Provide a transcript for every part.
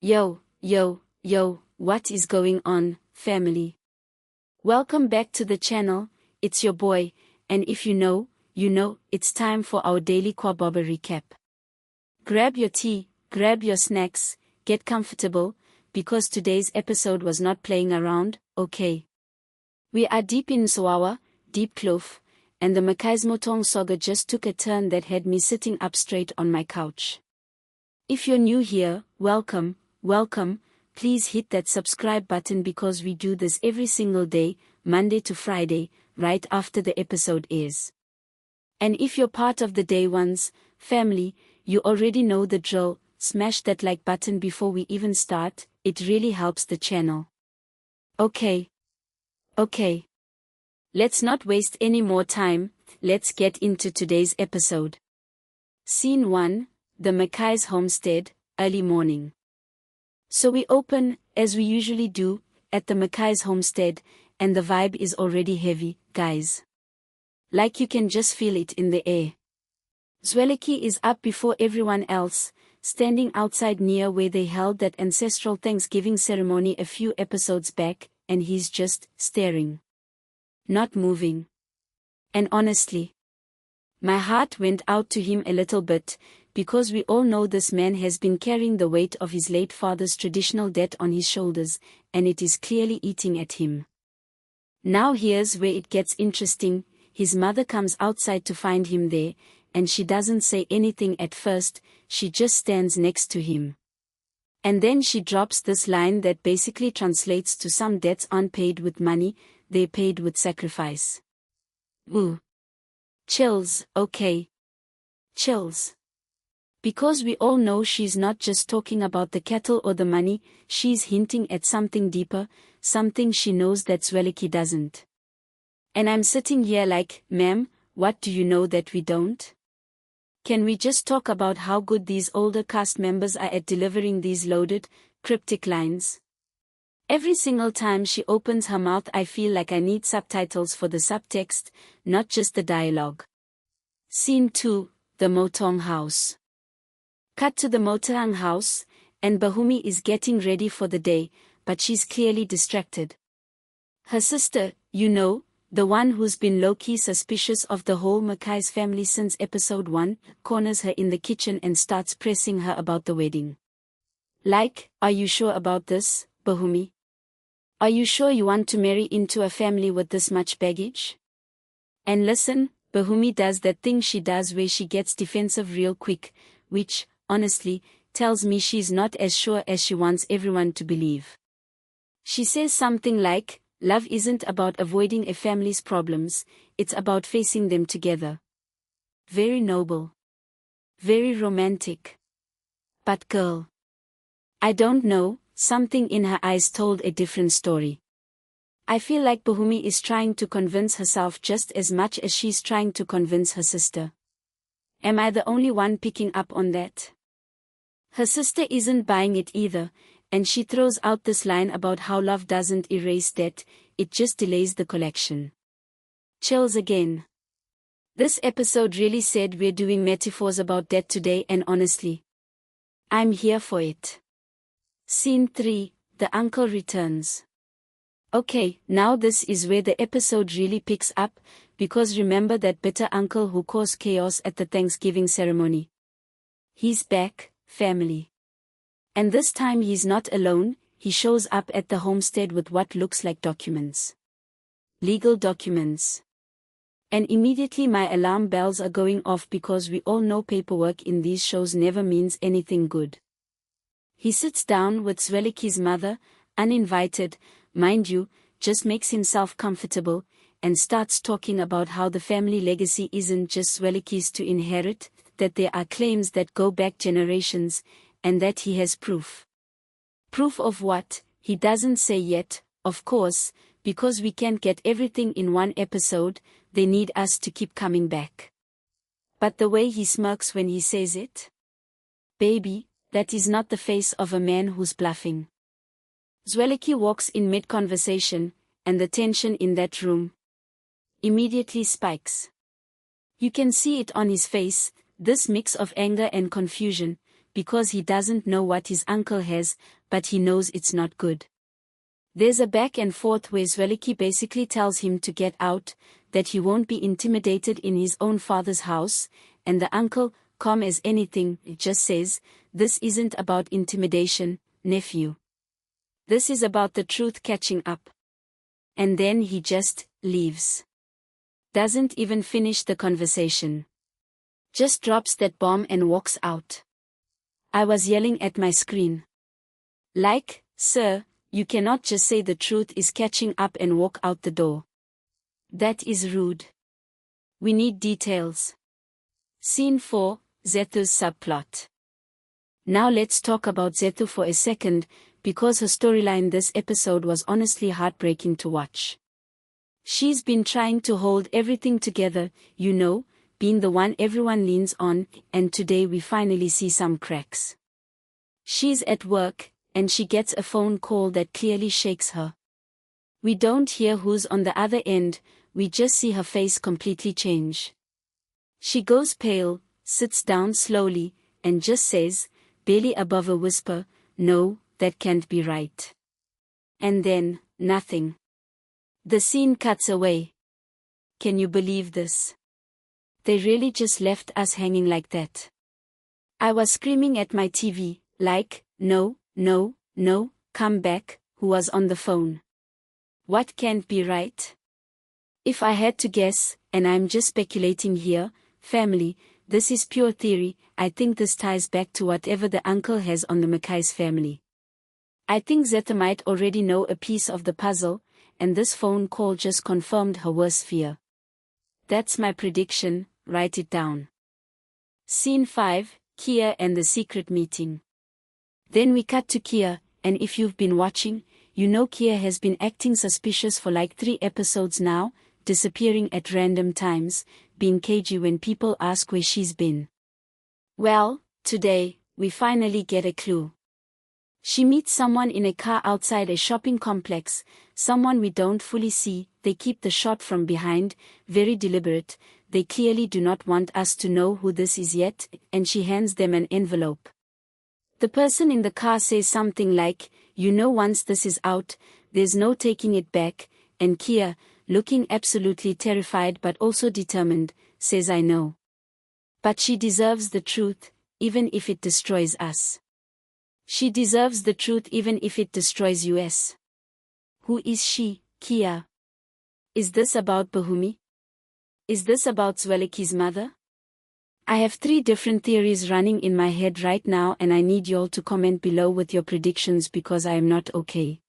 Yo, what is going on, family? Welcome back to the channel, it's your boy, and if you know, it's time for our daily Kwababa recap. Grab your tea, grab your snacks, get comfortable, because today's episode was not playing around, okay? We are deep in Soapie, deep kloof, and the Mambokazi saga just took a turn that had me sitting up straight on my couch. If you're new here, welcome. Please hit that subscribe button because we do this every single day, Monday to Friday, right after the episode airs. And if you're part of the day ones, family, you already know the drill, smash that like button before we even start, it really helps the channel. Okay. Let's not waste any more time, let's get into today's episode. Scene 1, the Mambokazi homestead, early morning. So we open, as we usually do, at the Mambokazi homestead, and the vibe is already heavy, guys. Like you can just feel it in the air. Zwelakhe is up before everyone else, standing outside near where they held that ancestral Thanksgiving ceremony a few episodes back, and he's just staring. Not moving. And honestly, my heart went out to him a little bit, because we all know this man has been carrying the weight of his late father's traditional debt on his shoulders, and it is clearly eating at him. Now here's where it gets interesting. His mother comes outside to find him there, and she doesn't say anything at first, she just stands next to him. And then she drops this line that basically translates to some debts aren't paid with money, they're paid with sacrifice. Ooh. Chills, okay. Chills. Because we all know she's not just talking about the cattle or the money, she's hinting at something deeper, something she knows that Zwelakhe doesn't. And I'm sitting here like, ma'am, what do you know that we don't? Can we just talk about how good these older cast members are at delivering these loaded, cryptic lines? Every single time she opens her mouth I feel like I need subtitles for the subtext, not just the dialogue. Scene 2, the Motong house. Cut to the Motong house, and Bahumi is getting ready for the day, but she's clearly distracted. Her sister, the one who's been low-key suspicious of the whole Mambokazi family since episode 1, corners her in the kitchen and starts pressing her about the wedding. Like, are you sure about this, Bahumi? Are you sure you want to marry into a family with this much baggage? And listen, Bahumi does that thing she does where she gets defensive real quick, which, honestly, tells me she's not as sure as she wants everyone to believe. She says something like, love isn't about avoiding a family's problems, it's about facing them together. Very noble. Very romantic. But girl, I don't know, something in her eyes told a different story. I feel like Bahumi is trying to convince herself just as much as she's trying to convince her sister. Am I the only one picking up on that? Her sister isn't buying it either, and she throws out this line about how love doesn't erase debt, it just delays the collection. Chills again. This episode really said we're doing metaphors about debt today, and honestly, I'm here for it. Scene 3, the uncle returns. Okay, now this is where the episode really picks up, because remember that bitter uncle who caused chaos at the Thanksgiving ceremony? He's back, family. And this time he's not alone, he shows up at the homestead with what looks like documents. Legal documents. And immediately my alarm bells are going off because we all know paperwork in these shows never means anything good. He sits down with Zwelakhe's mother, uninvited, mind you, just makes himself comfortable, and starts talking about how the family legacy isn't just Zwelakhe's to inherit, that there are claims that go back generations, and that he has proof. Proof of what? He doesn't say yet, of course, because we can't get everything in one episode, they need us to keep coming back. But the way he smirks when he says it? Baby, that is not the face of a man who's bluffing. Zwelakhe walks in mid-conversation, and the tension in that room immediately spikes. You can see it on his face, this mix of anger and confusion, because he doesn't know what his uncle has, but he knows it's not good. There's a back and forth where Zwelakhe basically tells him to get out, that he won't be intimidated in his own father's house, and the uncle, calm as anything, just says, "This isn't about intimidation, nephew. This is about the truth catching up." And then he just leaves. Doesn't even finish the conversation. Just drops that bomb and walks out. I was yelling at my screen. Like, sir, you cannot just say the truth is catching up and walk out the door. That is rude. We need details. Scene 4, Zethu's subplot. Now let's talk about Zethu for a second, because her storyline this episode was honestly heartbreaking to watch. She's been trying to hold everything together, being the one everyone leans on, and today we finally see some cracks. She's at work, and she gets a phone call that clearly shakes her. We don't hear who's on the other end, we just see her face completely change. She goes pale, sits down slowly, and just says, barely above a whisper, "No, that can't be right." And then, nothing. The scene cuts away. Can you believe this? They really just left us hanging like that. I was screaming at my TV, like, no, come back, who was on the phone. What can't be right? If I had to guess, and I'm just speculating here, family, this is pure theory, I think this ties back to whatever the uncle has on the Mambokazi family. I think Zethu might already know a piece of the puzzle, and this phone call just confirmed her worst fear. That's my prediction, write it down. Scene 5, Kia and the secret meeting. Then we cut to Kia, and if you've been watching, you know Kia has been acting suspicious for like 3 episodes now, disappearing at random times, being cagey when people ask where she's been. Well, today, we finally get a clue. She meets someone in a car outside a shopping complex, someone we don't fully see. They keep the shot from behind, very deliberate, they clearly do not want us to know who this is yet, and she hands them an envelope. The person in the car says something like, once this is out, there's no taking it back, and Kia, looking absolutely terrified but also determined, says I know. But she deserves the truth, even if it destroys us. She deserves the truth even if it destroys us. Who is she, Kia? Is this about Bahumi? Is this about Zwelakhe's mother? I have 3 different theories running in my head right now, and I need y'all to comment below with your predictions because I am not okay.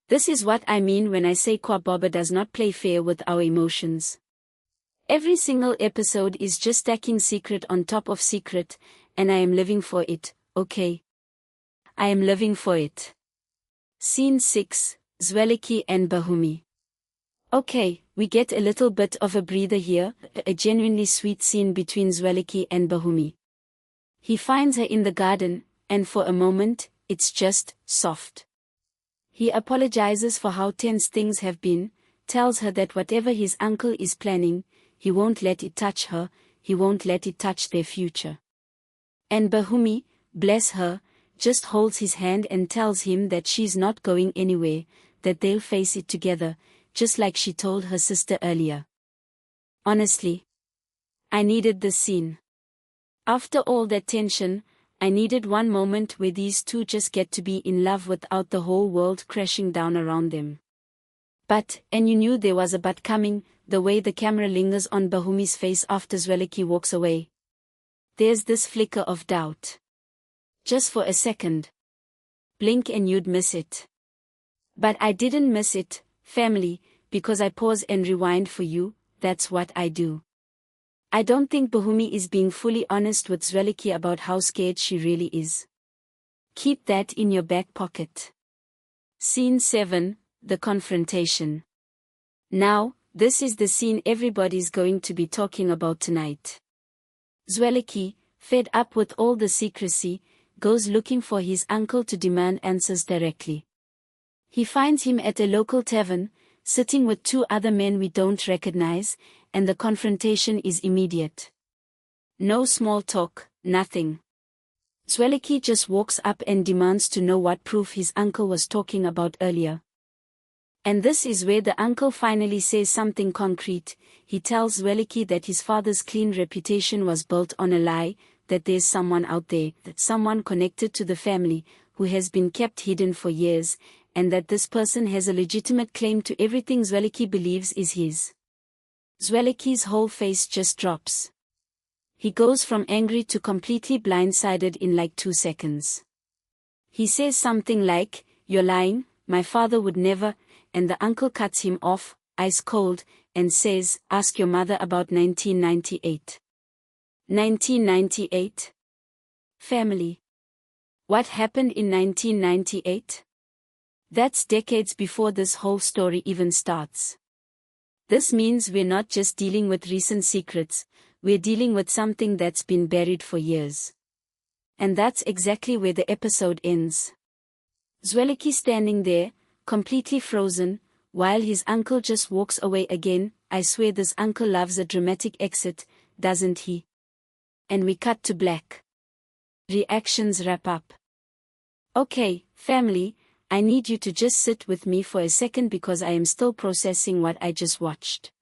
This is what I mean when I say Kwababa does not play fair with our emotions. Every single episode is just stacking secret on top of secret, and I am living for it, okay? I am living for it. Scene 6, Zwelakhe and Bahumi. Okay, we get a little bit of a breather here, a genuinely sweet scene between Zwelakhe and Bahumi. He finds her in the garden, and for a moment, it's just soft. He apologizes for how tense things have been, tells her that whatever his uncle is planning, he won't let it touch her, he won't let it touch their future. And Bahumi, bless her, just holds his hand and tells him that she's not going anywhere, that they'll face it together, just like she told her sister earlier. Honestly, I needed this scene. After all that tension, I needed one moment where these two just get to be in love without the whole world crashing down around them. But, and you knew there was a but coming, the way the camera lingers on Bahumi's face after Zwelakhe walks away. There's this flicker of doubt. Just for a second. Blink and you'd miss it. But I didn't miss it, family, because I pause and rewind for you, that's what I do. I don't think Bahumi is being fully honest with Zwelakhe about how scared she really is. Keep that in your back pocket. Scene 7, the confrontation. Now, this is the scene everybody's going to be talking about tonight. Zwelakhe, fed up with all the secrecy, goes looking for his uncle to demand answers directly. He finds him at a local tavern, sitting with 2 other men we don't recognize, and the confrontation is immediate. No small talk, nothing. Zwelakhe just walks up and demands to know what proof his uncle was talking about earlier. And this is where the uncle finally says something concrete. He tells Zwelakhe that his father's clean reputation was built on a lie, that there's someone out there, that someone connected to the family, who has been kept hidden for years, and that this person has a legitimate claim to everything Zwelakhe believes is his. Zwelakhe's whole face just drops. He goes from angry to completely blindsided in like 2 seconds. He says something like, "You're lying, my father would never," and the uncle cuts him off, ice cold, and says, "Ask your mother about 1998. 1998? Family. What happened in 1998? That's decades before this whole story even starts. This means we're not just dealing with recent secrets, we're dealing with something that's been buried for years." And that's exactly where the episode ends. Zwelakhe standing there, completely frozen, while his uncle just walks away again. I swear this uncle loves a dramatic exit, doesn't he? And we cut to black. Reactions wrap up. Okay, family, I need you to just sit with me for a second because I am still processing what I just watched.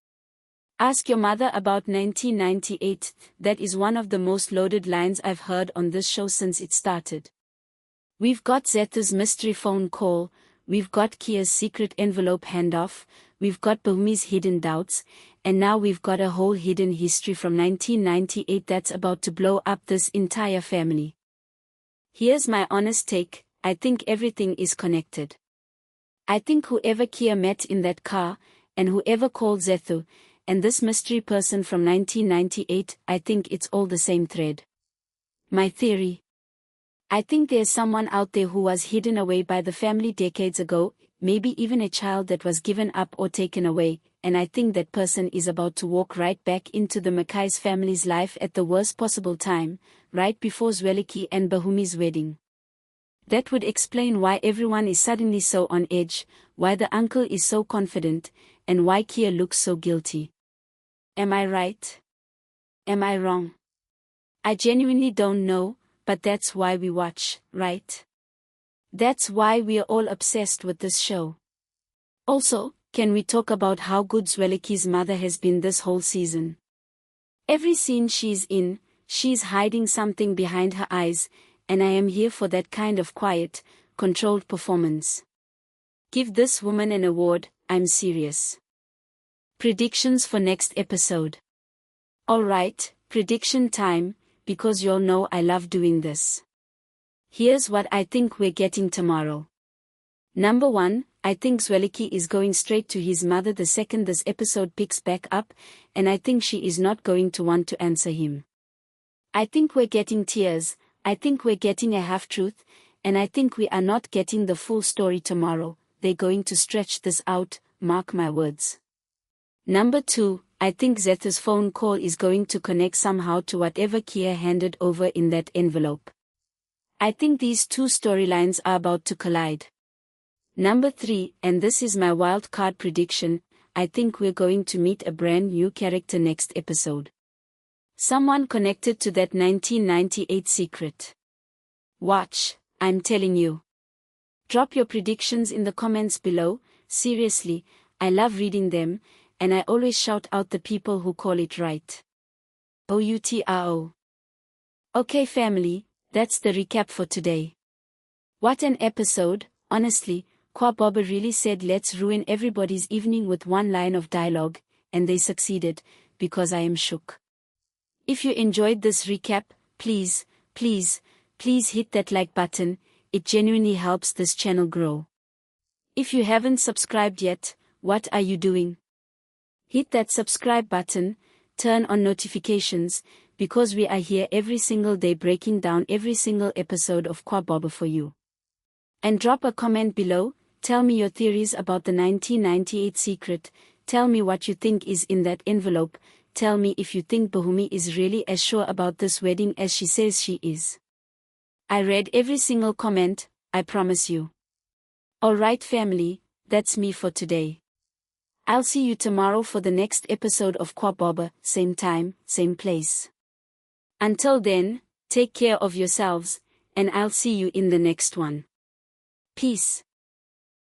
Ask your mother about 1998, that is one of the most loaded lines I've heard on this show since it started. We've got Zethu's mystery phone call, we've got Kia's secret envelope handoff, we've got Bohumi's hidden doubts, and now we've got a whole hidden history from 1998 that's about to blow up this entire family. Here's my honest take, I think everything is connected. I think whoever Kia met in that car, and whoever called Zethu, and this mystery person from 1998, I think it's all the same thread. My theory. I think there's someone out there who was hidden away by the family decades ago, maybe even a child that was given up or taken away, and I think that person is about to walk right back into the Mackay's family's life at the worst possible time, right before Zwelakhe and Bohumi's wedding. That would explain why everyone is suddenly so on edge, why the uncle is so confident, and why Kia looks so guilty. Am I right? Am I wrong? I genuinely don't know, but that's why we watch, right? That's why we're all obsessed with this show. Also, can we talk about how good Zwelakhe's mother has been this whole season? Every scene she's in, she's hiding something behind her eyes, and I am here for that kind of quiet, controlled performance. Give this woman an award, I'm serious. Predictions for next episode. Alright, prediction time, because you'll know I love doing this. Here's what I think we're getting tomorrow. Number 1, I think Zwelakhe is going straight to his mother the second this episode picks back up, and I think she is not going to want to answer him. I think we're getting tears, I think we're getting a half-truth, and I think we are not getting the full story tomorrow. They're going to stretch this out, mark my words. Number 2, I think Zethu's phone call is going to connect somehow to whatever Kia handed over in that envelope. I think these two storylines are about to collide. Number 3, and this is my wild card prediction, I think we're going to meet a brand new character next episode. Someone connected to that 1998 secret. Watch, I'm telling you. Drop your predictions in the comments below, seriously, I love reading them, and I always shout out the people who call it right. OUTRO. Okay family, that's the recap for today. What an episode, honestly. Kwababa really said let's ruin everybody's evening with one line of dialogue, and they succeeded, because I am shook. If you enjoyed this recap, please hit that like button, it genuinely helps this channel grow. If you haven't subscribed yet, what are you doing? Hit that subscribe button, turn on notifications, because we are here every single day breaking down every single episode of Kwababa for you. And drop a comment below, tell me your theories about the 1998 secret, tell me what you think is in that envelope, tell me if you think Bohumi is really as sure about this wedding as she says she is. I read every single comment, I promise you. Alright family, that's me for today. I'll see you tomorrow for the next episode of Kwababa, same time, same place. Until then, take care of yourselves, and I'll see you in the next one. Peace.